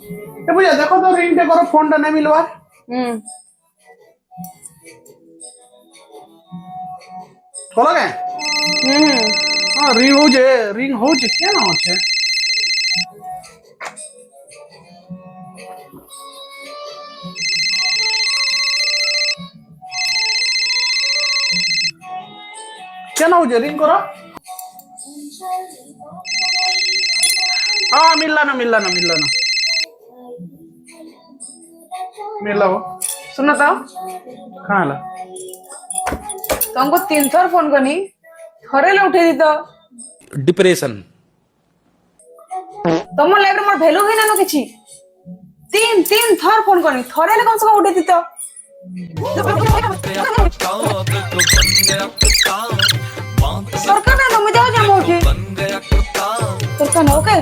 ए बुझा देखो तो रिंग टे करो फोन टा नहीं मिलवा खोलो के हां रिंग हो जे क्या ना होचे क्या ना हो जे रिंग करो हाँ मिलला ना मिलला वो सुनो तो कहाँ ला तुमको 3 थर फोन करनी थरे ले उठे दी तो डिप्रेशन तुम लाइफ मोर वैल्यू ही ना किछि 3 थर फोन करनी थरे ले कम से कम उठे दी तो सरकार ना तुम जाओ जा मोठी सरकार ना ओके